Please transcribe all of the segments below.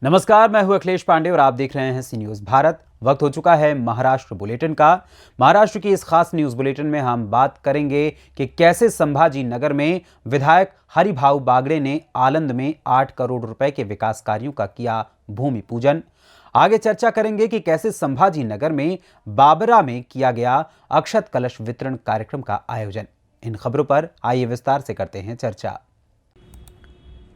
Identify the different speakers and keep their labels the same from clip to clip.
Speaker 1: नमस्कार, मैं हूं अखिलेश पांडे और आप देख रहे हैं सी न्यूज भारत। वक्त हो चुका है महाराष्ट्र बुलेटिन का। महाराष्ट्र की इस खास न्यूज बुलेटिन में हम बात करेंगे कि कैसे संभाजी नगर में विधायक हरिभाऊ बागड़े ने आलंद में 8 करोड़ रुपए के विकास कार्यों का किया भूमि पूजन। आगे चर्चा करेंगे कि कैसे संभाजी नगर में बाबरा में किया गया अक्षत कलश वितरण कार्यक्रम का आयोजन। इन खबरों पर आइए विस्तार से करते हैं चर्चा।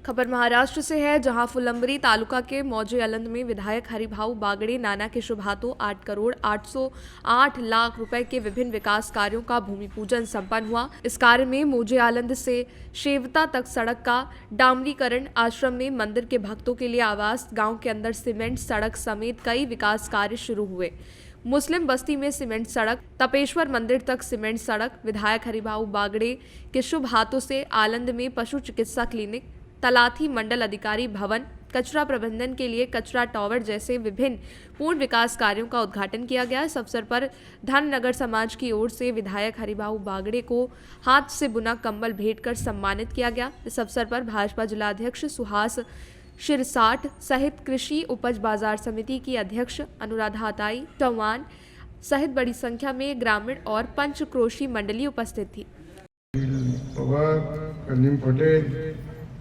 Speaker 2: खबर महाराष्ट्र से है, जहां फुलंब्री तालुका के मौजे आलंद में विधायक हरिभाऊ बागड़े नाना के शुभ हाथों 8 करोड़ 808 लाख रुपए के विभिन्न विकास कार्यों का भूमि पूजन संपन्न हुआ। इस कार्य में मौजे आलंद से शेवता तक सड़क का डामरीकरण, आश्रम में मंदिर के भक्तों के लिए आवास, गांव के अंदर सीमेंट सड़क समेत कई विकास कार्य शुरू हुए। मुस्लिम बस्ती में सीमेंट सड़क, तपेश्वर मंदिर तक सीमेंट सड़क, विधायक हरिभाऊ बागड़े के शुभ हाथों से आलंद में पशु चिकित्सा क्लिनिक, तलाथी मंडल अधिकारी भवन, कचरा प्रबंधन के लिए कचरा टावर जैसे विभिन्न पूर्ण विकास कार्यों का उद्घाटन किया गया। इस अवसर पर धननगर समाज की ओर से विधायक हरिभाऊ बागड़े को हाथ से बुना कंबल भेंट कर सम्मानित किया गया। इस अवसर पर भाजपा जिलाध्यक्ष सुहास शिरसाठ सहित कृषि उपज बाजार समिति की अध्यक्ष अनुराधा ताई चौहान सहित बड़ी संख्या में ग्रामीण और पंचक्रोशी मंडली उपस्थित थी।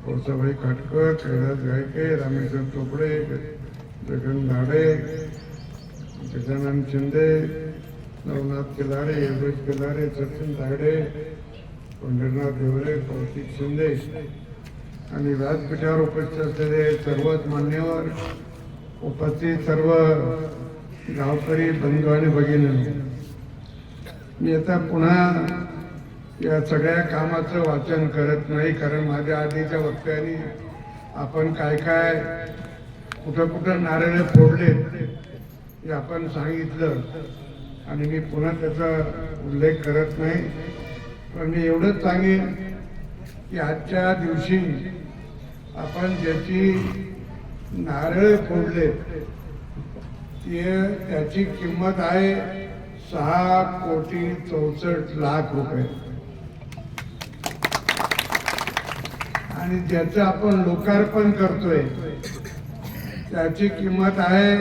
Speaker 3: कोसाभाई खाटकर, कैलास गायके, रामेश्वर चोपड़े, जगन धाडे, गजानन शिंदे, नवनाथ केलारे, योगेश केलारे, सचिन धाडे, पंढरनाथ देवरे, कौशिक शिंदे आणि व्यासपीठावर उपस्थित असलेले सर्वच मान्यवर, उपस्थित सर्व गावकरी बंधू आणि भगिनी, मी आता पुन्हा या सगळ्या कामाचं वाचन करत नाही, कारण माझ्या आधीच्या वक्त्यांनी आपण काय काय कुठं कुठं नारळ फोडले हे आपण सांगितलं आणि मी पुन्हा त्याचा उल्लेख करत नाही। पण मी एवढंच सांगेन की आजच्या दिवशी आपण ज्याची नारळ फोडले त्याची किंमत आहे 6,64,00,000 रुपये आणि ज्याचं आपण लोकार्पण करतोय त्याची किंमत आहे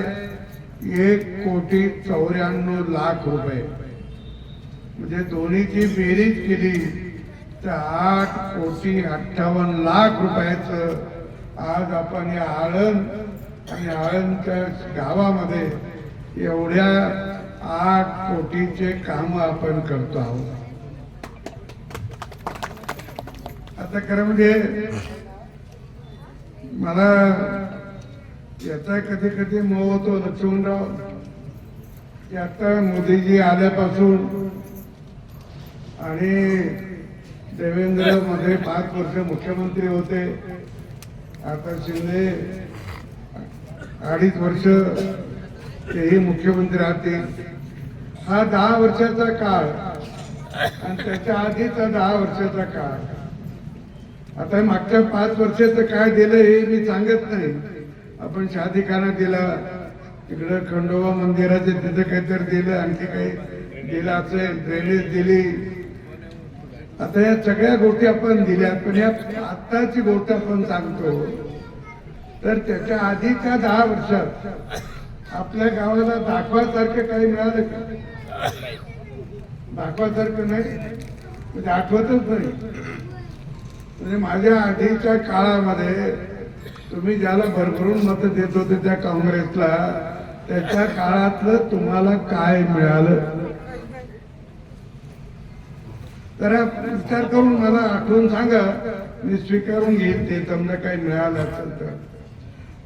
Speaker 3: 1,94,00,000 रुपये। म्हणजे दोन्हीची बेरीज केली तर 8,58,00,000 रुपयाचं आज आपण या आळंद आणि आळंदच्या गावामध्ये एवढ्या 8 कोटीचे काम आपण करतो आहोत। आता खरं म्हणजे मला याचा कधी कधी मोह होतो लक्ष्मणराव की आता मोदीजी आल्यापासून आणि देवेंद्र मध्ये 5 वर्ष मुख्यमंत्री होते, आता शिंदे 2.5 वर्ष तेही मुख्यमंत्री राहतील। हा 10 वर्षाचा काळ आणि त्याच्या आधीचा 10 वर्षाचा काळ। आता मागच्या 5 वर्षाचं काय दिलं हे मी सांगत नाही। आपण शादीखाना दिला, तिकडे खंडोबा मंदिराचे तिथं काहीतरी दिलं, आणखी काही दिलं असेल, ड्रेनेज दिली, आता या सगळ्या गोष्टी आपण दिल्या। पण या आत्ताची गोष्ट आपण सांगतो तर त्याच्या आधीच्या 10 वर्षात आपल्या गावाला दाखवासारखं काही मिळालं का? दाखवासारखं नाही, म्हणजे आठवतच नाही। म्हणजे माझ्या आधीच्या काळामध्ये तुम्ही ज्याला भरभरून मत देत होते त्या काँग्रेसला, त्याच्या काळातलं तुम्हाला काय मिळालं तर विचार करून मला आठवून सांगा, मी स्वीकारून घेईन ते तुम्हाला काही मिळालं असेल तर।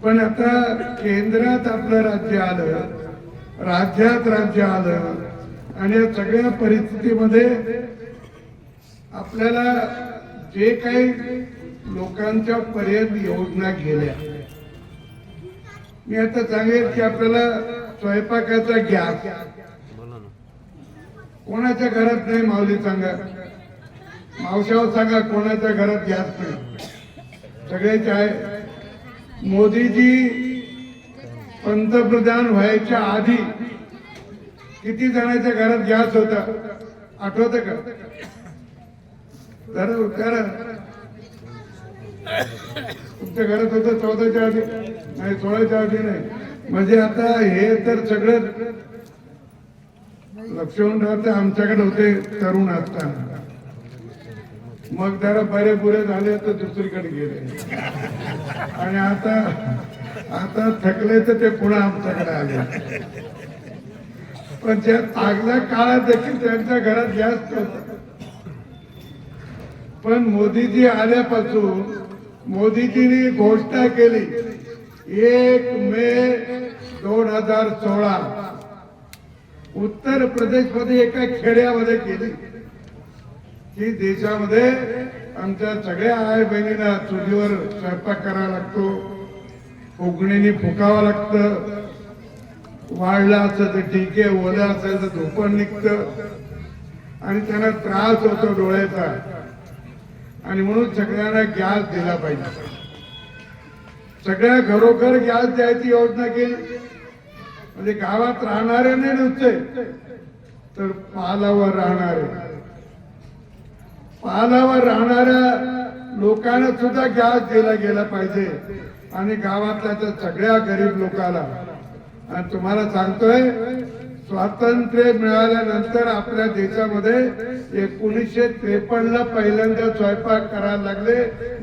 Speaker 3: पण आता केंद्रात आपलं राज्य आलं, राज्यात राज्य आलं आणि या सगळ्या परिस्थितीमध्ये आपल्याला जे काही लोकांच्या पर्यंत योजना गेल्या, मी आता सांगेन की आपल्याला स्वयंपाकाचा गॅस कोणाच्या घरात नाही, माऊली सांगा, मावशावर सांगा कोणाच्या घरात गॅस नाही, सगळ्याचे आहे। मोदीजी पंतप्रधान व्हायच्या आधी किती जणांच्या घरात गॅस होता आठवतं का? तर तुमच्या घरात होतं 14च्या आधी नाही, 16च्या आधी नाही. म्हणजे आता हे तर सगळं लक्षवून राहते. आमच्याकडे होते तरुण असताना, मग जरा बरे बुरे झाले तर दुसरीकडे गेले, आणि आता थकले तर ते पुन्हा आमच्याकडे आले. पण त्या चांगल्या काळात देखील त्यांच्या घरात गॅस होता. पण मोदीजी आल्यापासून मोदीजींनी घोषणा केली 1 मे 2016 उत्तर प्रदेशमध्ये एका खेड्यामध्ये केली की देशामध्ये आमच्या सगळ्या आई बहिणींना चुलीवर स्वयंपाक करावा लागतो, फुगणीने फुकावं लागतं, वाढला असेल तर ठीक आहे, ओलं असेल तर धोपण निघतं, आणि त्यांना त्रास होतो डोळ्याचा, आणि म्हणून सगळ्यांना गॅस दिला पाहिजे. सगळ्या घरोघर गॅस द्यायची योजना केली. म्हणजे गावात राहणारे नाही नुसते, तर पालावर राहणाऱ्या लोकांना सुद्धा गॅस दिला गेला पाहिजे, आणि गावातल्या त्या सगळ्या गरीब लोकांना. आणि तुम्हाला सांगतोय, स्वातंत्र्य मिळाल्यानंतर आपल्या देशामध्ये 1953 पहिल्यांदा स्वयंपाक करायला लागले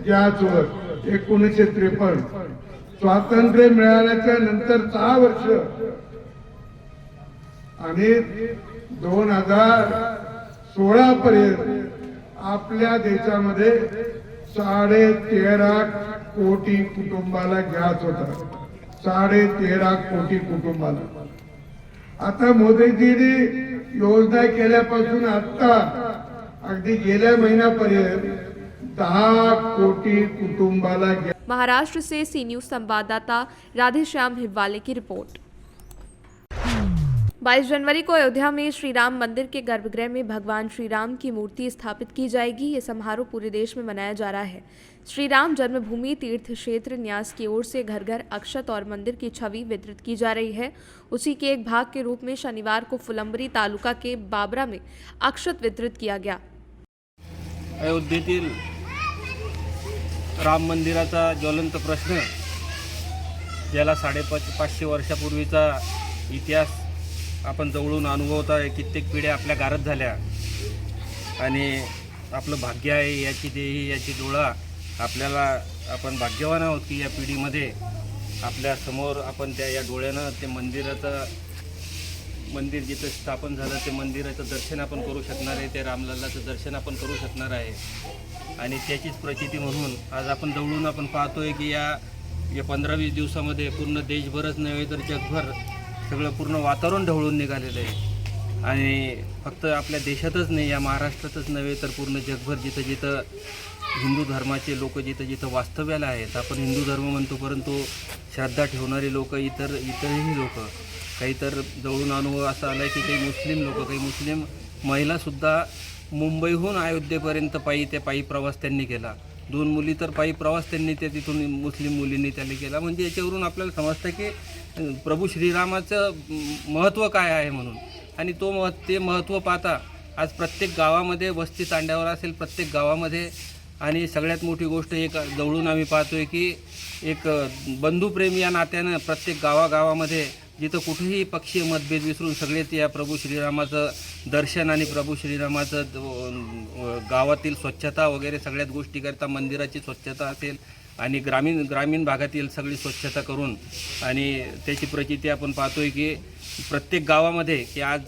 Speaker 3: गॅसवर. 1953 स्वातंत्र्य मिळाल्याच्या नंतर 6 वर्ष, आणि 2016 पर्यंत आपल्या देशामध्ये 13.5 कोटी कुटुंबाला गॅस होता. 13.5 कोटी कुटुंबाला. आता मोदीजींनी योजना केल्यापासून आता अगदी गेल्या महिन्यापर्यंत 10 कोटी कुटुंबाला गॅस.
Speaker 2: महाराष्ट्र से सी न्यूज संवाददाता राधेश्याम हिब्बाले की रिपोर्ट। 22 जनवरी को अयोध्या में श्री राम मंदिर के गर्भगृह में भगवान श्री राम की मूर्ति स्थापित की जाएगी। ये समारोह पूरे देश में मनाया जा रहा है। श्री राम जन्मभूमि तीर्थ क्षेत्र न्यास की ओर से घर घर अक्षत और मंदिर की छवि वितरित की जा रही है। उसी के एक भाग के रूप में शनिवार को फुलंब्री तालुका के बाबरा में अक्षत वितरित किया गया।
Speaker 4: अयोध्येतील राम मंदिराचा ज्वलंत प्रश्न, ज्याला 550 वर्षापूर्वीचा इतिहास आपण जवळून अनुभवत आहे. कित्येक पिढ्या आपल्या गारद झाल्या, आणि आपलं भाग्य आहे याची देही याची डोळा. आपल्याला आपण भाग्यवान आहोत की या पिढीमध्ये आपल्या समोर आपण या डोळ्यानं ते मंदिर जिथं स्थापन झालं ते मंदिराचं दर्शन आपण करू शकणार आहे, ते रामलल्लाचं दर्शन आपण करू शकणार आहे. आणि त्याचीच प्रचिती म्हणून आज आपण जवळून आपण पाहतोय की या 15-20 दिवसामध्ये पूर्ण देशभरच नव्हे तर जगभर सगळं पूर्ण वातावरण ढवळून निघालेलं आहे. आणि फक्त आपल्या देशातच नाही, या महाराष्ट्रातच नव्हे तर पूर्ण जगभर जिथं जिथं हिंदू धर्माचे लोक जिथं जिथं वास्तव्याला आहेत. आपण हिंदू धर्म म्हणतो, परंतु श्रद्धा ठेवणारे लोक इतरही लोक, काही तर जवळून अनुभव असा आला की काही मुस्लिम लोक, काही मुस्लिम महिलासुद्धा मुंबईहून अयोध्येपर्यंत पायी प्रवास त्यांनी केला. 2 मुली तर पायी प्रवास त्यांनी त्या तिथून मुस्लिम मुलींनी त्यांनी केला. म्हणजे याच्यावरून आपल्याला समजतं की प्रभू श्रीरामाचं महत्त्व काय आहे म्हणून. आणि ते महत्त्व पाहता आज प्रत्येक गावामध्ये, वस्ती तांड्यावर असेल प्रत्येक गावामध्ये, आणि सगळ्यात मोठी गोष्ट एक जवळून आम्ही पाहतोय की एक बंधुप्रेम या नात्यानं प्रत्येक गावागावामध्ये जिथं कुठेही पक्षीय मतभेद विसरून सगळेच या प्रभू श्रीरामाचं दर्शन आणि प्रभू श्रीरामाचं गावातील स्वच्छता वगैरे सगळ्याच गोष्टी करता, मंदिराची स्वच्छता असेल आणि ग्रामीण भागातील सगळी स्वच्छता करून, आणि त्याची प्रचिती आपण पाहतोय की प्रत्येक गावामध्ये की आज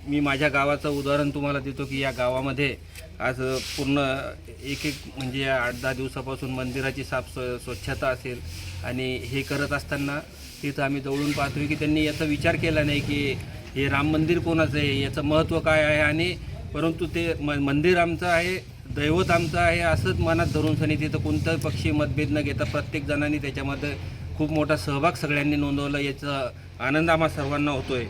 Speaker 4: मी माझ्या गावाचं उदाहरण तुम्हाला देतो की या गावामध्ये आज पूर्ण एक म्हणजे 8-10 दिवसापासून मंदिराची स्वच्छता असेल. आणि हे करत असताना तिथं आम्ही जवळून पाहतोय की त्यांनी याचा विचार केला नाही की हे राम मंदिर कोणाचं आहे, याचं महत्त्व काय आहे, आणि परंतु ते मंदिर आमचं आहे, दैवत आमचं आहे असंच मनात धरून सनी तिथं कोणताही पक्षी मतभेद न घेता प्रत्येक जणांनी त्याच्यामध्ये खूप मोठा सहभाग सगळ्यांनी नोंदवला. याचा आनंद आम्हा सर्वांना होतो आहे.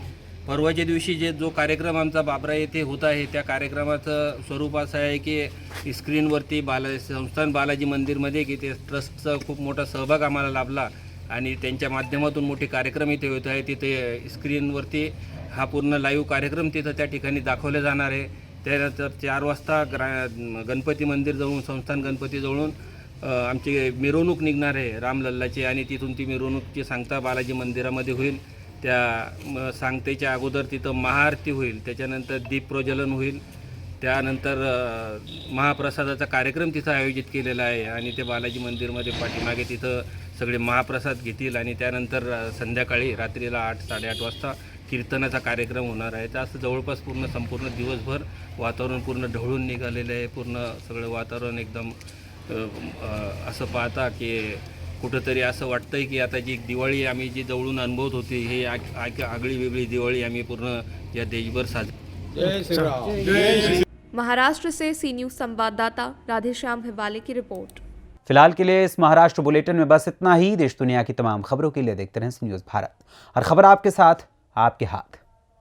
Speaker 4: परवाच्या दिवशी जो कार्यक्रम आमचा बाबरा येथे होत आहे, त्या कार्यक्रमाचं स्वरूप असं आहे की स्क्रीनवरती संस्थान बालाजी मंदिरमध्ये की ते ट्रस्टचा खूप मोठा सहभाग आम्हाला लाभला, आणि त्यांच्या माध्यमातून मोठे कार्यक्रम इथे होत आहे. तिथे स्क्रीनवरती हा पूर्ण लाईव्ह कार्यक्रम तिथं त्या ठिकाणी दाखवले जाणार आहे. त्यानंतर 4 वाजता गणपती मंदिर जवळून, संस्थान गणपती जवळून आमची मिरवणूक निघणार आहे रामलल्लाची आणि तिथून ती मिरवणूकची सांगता बालाजी मंदिरामध्ये होईल. त्या सांगतेच्या अगोदर तिथं महाआरती होईल, त्याच्यानंतर दीप प्रज्वलन होईल, त्यानंतर महाप्रसादाचा कार्यक्रम तिथं आयोजित केलेला आहे आणि ते बालाजी मंदिरमध्ये पाठीमागे तिथं सगळे महाप्रसाद घेतील आणि त्यानंतर संध्याकाळी रात्रीला 8-8:30 वाजता कीर्तनाचा कार्यक्रम होणार आहे. तर असं जवळपास संपूर्ण दिवसभर वातावरण पूर्ण ढवळून निघालेलं आहे. पूर्ण सगळं वातावरण एकदम असं पाहता की कुठंतरी असं वाटतंय की आता जी दिवाळी आम्ही जी जवळून अनुभवत होती ही आगळी वेगळी दिवाळी आम्ही पूर्ण या देशभर साजरी.
Speaker 2: महाराष्ट्र से सी न्यूज़ संवाददाता राधेश्याम हिवाले की रिपोर्ट।
Speaker 1: फिलहाल के लिए इस महाराष्ट्र बुलेटिन में बस इतना ही। देश दुनिया की तमाम खबरों के लिए देखते रहें सी न्यूज़ भारत। हर खबर आपके साथ, आपके हाथ।